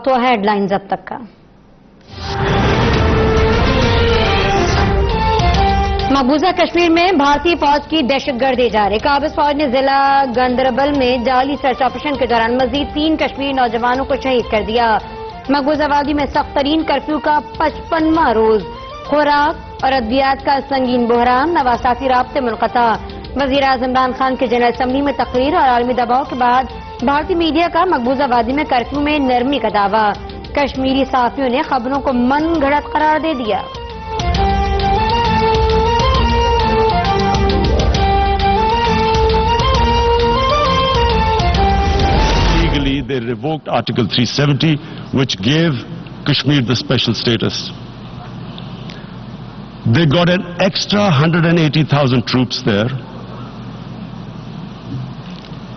وقت ہوا ہے ہیڈ لائنز اب تک کا۔ مقبوضہ کشمیر میں بھارتی فوج کی دہشت گردی جاری۔ قابض فوج نے ضلع گاندربل میں جعلی سرچ آپریشن کے دوران مزید 3 کشمیری نوجوانوں کو شہید کر دیا۔ مقبوضہ وادی میں سخت ترین کرفیو کا 55واں روز۔ خوراک اور ادویات کا سنگین بحران، نواساتی رابطے منقطع۔ وزیر اعظم عمران خان کے جنرل اسمبلی میں تقریر اور عالمی دباؤ کے بعد بھارتی میڈیا کا مقبوضہ وادی میں کرفیو میں نرمی کا دعویٰ۔ کشمیری صحافیوں نے خبروں کو من گھڑت قرار دے دیا۔ They revoked Article 370, which gave Kashmir the special status. They got an extra 180,000 troops there.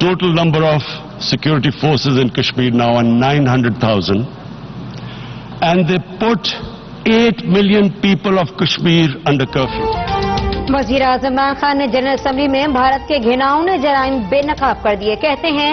Total number of security forces in Kashmir now are 900,000. And they put 8 million people of Kashmir under curfew. وزیر اعظم عمران خان نے general assembly میں بھارت کے گھناؤنے جرائم بے نقاب کر دیے۔ کہتے ہیں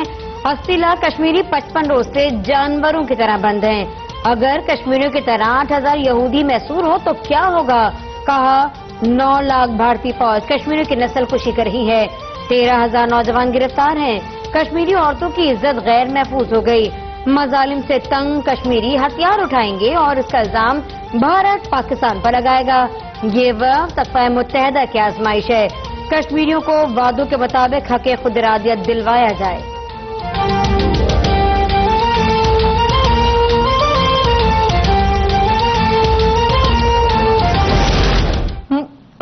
80 لاکھ کشمیری 55 روز سے جانوروں کی طرح بند ہیں۔ اگر کشمیریوں کی طرح 8,000 یہودی محصور ہو تو کیا ہوگا؟ کہا 9 لاکھ بھارتی فوج کشمیریوں کی نسل کشی کر رہی ہے۔ 13,000 نوجوان گرفتار ہیں۔ کشمیری عورتوں کی عزت غیر محفوظ ہو گئی۔ مظالم سے تنگ کشمیری ہتھیار اٹھائیں گے اور اس کا الزام بھارت پاکستان پر لگائے گا۔ یہ وقت اقوام متحدہ کی آزمائش ہے۔ کشمیریوں کو وعدوں کے مطابق حق خود ارادیت دلوایا جائے۔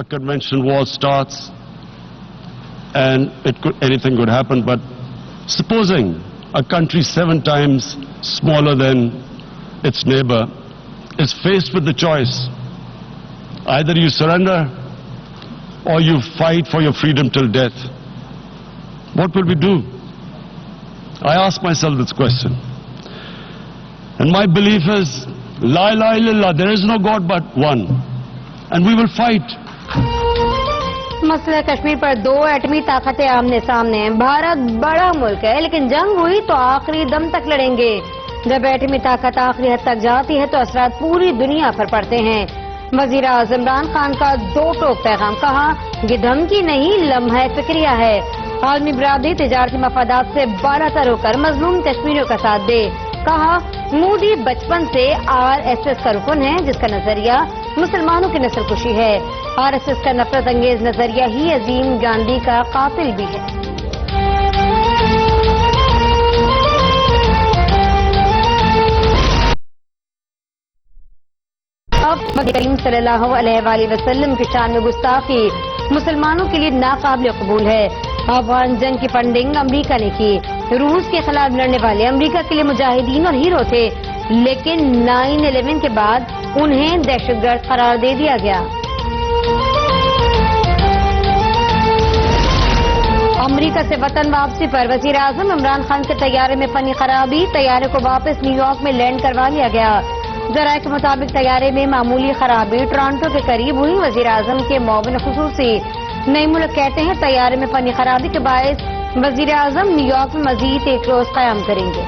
A conventional war starts and anything could happen, but supposing a country 7 times smaller than its neighbor is faced with the choice, either you surrender or you fight for your freedom till death, what will we do? I ask myself this question. And my belief is, La ilaha illallah, there is no God but one. And we will fight. مسئلہ کشمیر پر 2 ایٹمی طاقتیں آمنے سامنے ہیں۔ بھارت بڑا ملک ہے لیکن جنگ ہوئی تو آخری دم تک لڑیں گے۔ جب ایٹمی طاقت آخری حد تک جاتی ہے تو اثرات پوری دنیا پر پڑتے ہیں۔ وزیر اعظم عمران خان کا 2 ٹوک پیغام، کہا یہ دھمکی نہیں لمحہ فکریہ ہے۔ عالمی برادری تجارتی مفادات سے بالاتر ہو کر مظلوم کشمیریوں کا ساتھ دے۔ کہا مودی بچپن سے RSS کا رکن ہے جس کا نظریہ مسلمانوں کی نسل کشی ہے۔ RSS کا نفرت انگیز نظریہ ہی عظیم گاندھی کا قاتل بھی ہے۔ اب نبی کریم صلی اللہ علیہ وآلہ وسلم کی شان میں گستاخی مسلمانوں کے لیے ناقابل قبول ہے۔ افغان جنگ کی فنڈنگ امریکہ نے کی۔ روس کے خلاف لڑنے والے امریکہ کے لیے مجاہدین اور ہیرو تھے، لیکن 9/11 کے بعد انہیں دہشت گرد قرار دے دیا گیا۔ امریکہ سے وطن واپسی پر وزیر اعظم عمران خان کے طیارے میں فنی خرابی، طیارے کو واپس نیو یارک میں لینڈ کروا لیا گیا۔ ذرائع کے مطابق طیارے میں معمولی خرابی ٹورانٹو کے قریب ہوئی۔ وزیر اعظم کے معاون خصوصی نئی ملک کہتے ہیں طیارے میں فنی خرابی کے باعث وزیر اعظم نیو یارک میں مزید 1 روز قیام کریں گے۔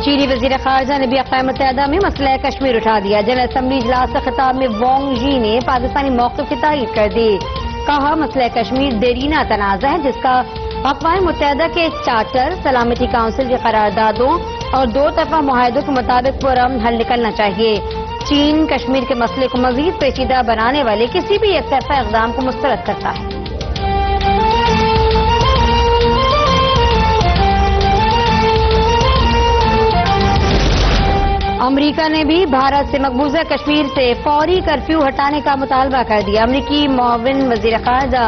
چینی وزیر خارجہ نے بھی اقوام متحدہ میں مسئلہ کشمیر اٹھا دیا۔ جنرل اسمبلی اجلاس سے خطاب میں وانگ جی نے پاکستانی موقف کی تائید کر دی۔ کہا مسئلہ کشمیر دیرینہ تنازع ہے جس کا اقوام متحدہ کے چارٹر، سلامتی کونسل کی قراردادوں اور 2 طرفہ معاہدوں کے مطابق پرامن حل نکلنا چاہیے۔ چین کشمیر کے مسئلے کو مزید پیچیدہ بنانے والے کسی بھی ایک طرفہ اقدام کو مسترد کرتا ہے۔ امریکہ نے بھی بھارت سے مقبوضہ کشمیر سے فوری کرفیو ہٹانے کا مطالبہ کر دیا۔ امریکی معاون وزیر خارجہ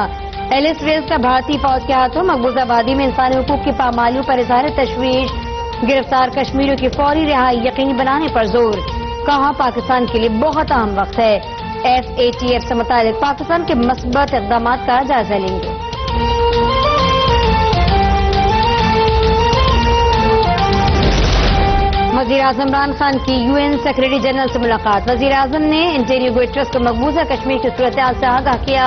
ایلس ویلز کا بھارتی فوج کے ہاتھوں مقبوضہ وادی میں انسانی حقوق کی پامالیوں پر اظہار تشویش، گرفتار کشمیریوں کی فوری رہائی یقینی بنانے پر زور۔ کہا پاکستان کے لیے بہت اہم وقت ہے۔ FATF سے متعلق پاکستان کے مثبت اقدامات کا جائزہ لیں گے۔ وزیر اعظم عمران خان کی UN سیکرٹری جنرل سے ملاقات۔ وزیر اعظم نے انٹینیو گوئٹرس کو مقبوضہ کشمیر کی صورتحال سے آگاہ کیا۔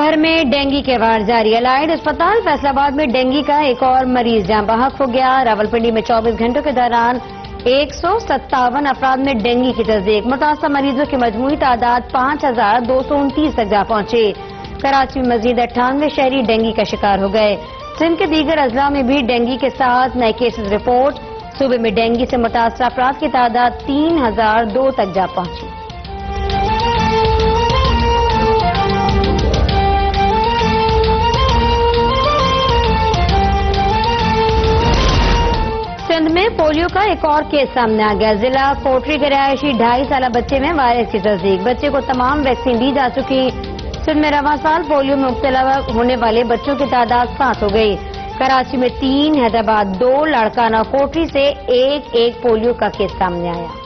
بھر میں ڈینگی کے وار جاری. الائڈ اسپتال فیصل آباد میں ڈینگی کا ایک اور مریض جاں بحق ہو گیا. راولپنڈی میں 24 گھنٹوں کے دوران 157 افراد میں ڈینگی کی تصدیق. متاثرہ مریضوں کی مجموعی تعداد 5229 تک جا پہنچی. کراچی میں مزید 98 شہری ڈینگی کا شکار ہو گئے. سندھ کے دیگر اضلاع میں بھی ڈینگی کے ساتھ نئے کیسز رپورٹ. صوبے میں ڈینگی سے متاثرہ افراد کی تعداد 3002 تک جا پہنچی. سندھ میں پولیو کا ایک اور کیس سامنے آ گیا. ضلع کوٹری کے رہائشی 2.5 سالہ بچے میں وائرس کی تصدیق. بچے کو تمام ویکسین دی جا چکی. سندھ میں رواں سال پولیو میں مبتلا ہونے والے بچوں کی تعداد 7 ہو گئی. کراچی میں 3, حیدرآباد 2, لاڑکانہ کوٹری سے ایک پولیو کا کیس سامنے آیا.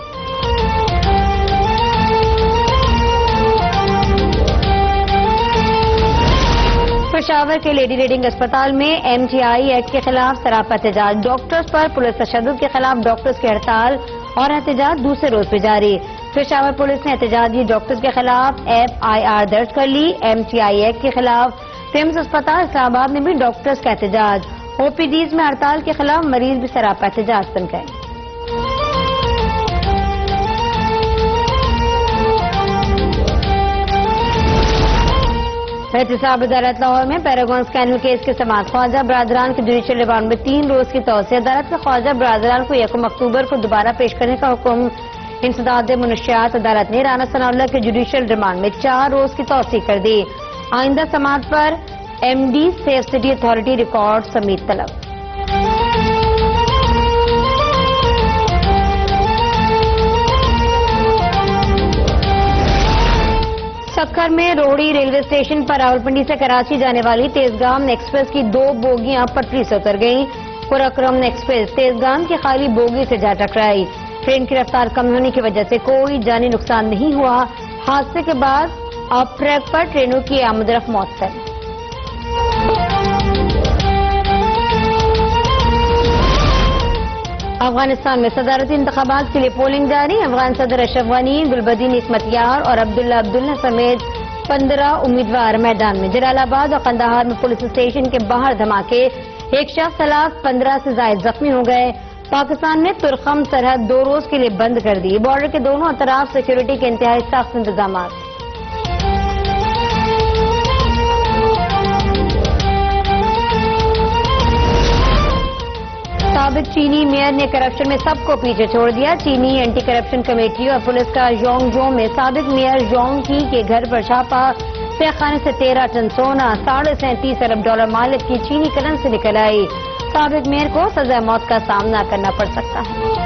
پشاور کے لیڈی ریڈنگ اسپتال میں MTI ایکٹ کے خلاف سراپا احتجاج. ڈاکٹرز پر پولیس تشدد کے خلاف ڈاکٹرز کی ہڑتال اور احتجاج دوسرے روز بھی جاری. پشاور پولیس نے احتجاجی ڈاکٹرز کے خلاف FIR درج کر لی. MTI ایکٹ کے خلاف ٹیمز اسپتال اسلام آباد میں بھی ڈاکٹرز کا احتجاج. OPDs میں ہڑتال کے خلاف مریض بھی سراپا احتجاج بن گئے. احتساب عدالت لاہور میں پیراگون اسکینڈل کیس کی سماعت. خواجہ برادران کے جوڈیشل ریمانڈ میں 3 روز کی توسیع. عدالت نے خواجہ برادران کو 1 اکتوبر کو دوبارہ پیش کرنے کا حکم. انسداد منشیات عدالت نے رانا ثناء اللہ کے جوڈیشل ریمانڈ میں 4 روز کی توسیع کر دی. آئندہ سماعت پر MD Safe City Authority record سمیت طلب. سکھر میں روڑی ریلوے اسٹیشن پر راولپنڈی سے کراچی جانے والی تیزگام ایکسپریس کی 2 بوگیاں پٹری سے اتر گئیں. قراقرم ایکسپریس تیزگام کی خالی بوگی سے جا ٹکرائی. ٹرین کی رفتار کم ہونے کی وجہ سے کوئی جانی نقصان نہیں ہوا. حادثے کے بعد اب ٹریک پر ٹرینوں کی آمد و رفت معطل. افغانستان میں صدارتی انتخابات کے لیے پولنگ جاری. افغان صدر اشرف غنی, گلبدین حکمت یار اور عبداللہ سمیت 15 امیدوار میدان میں. جلال آباد اور قندھار میں پولیس اسٹیشن کے باہر دھماکے. ایک شخص ہلاک, 15 سے زائد زخمی ہو گئے. پاکستان نے ترخم سرحد 2 روز کے لیے بند کر دی. بارڈر کے دونوں اطراف سیکورٹی کے انتہائی سخت انتظامات. سابق چینی میئر نے کرپشن میں سب کو پیچھے چھوڑ دیا. چینی اینٹی کرپشن کمیٹی اور پولیس کا یونگجو میں سابق میئر یونگ کی کے گھر پر چھاپا. تہخانے سے 13 ٹن سونا, $37.5 ارب مالک کی چینی کرنسی نکل آئی. سابق میئر کو سزائے موت کا سامنا کرنا پڑ سکتا ہے.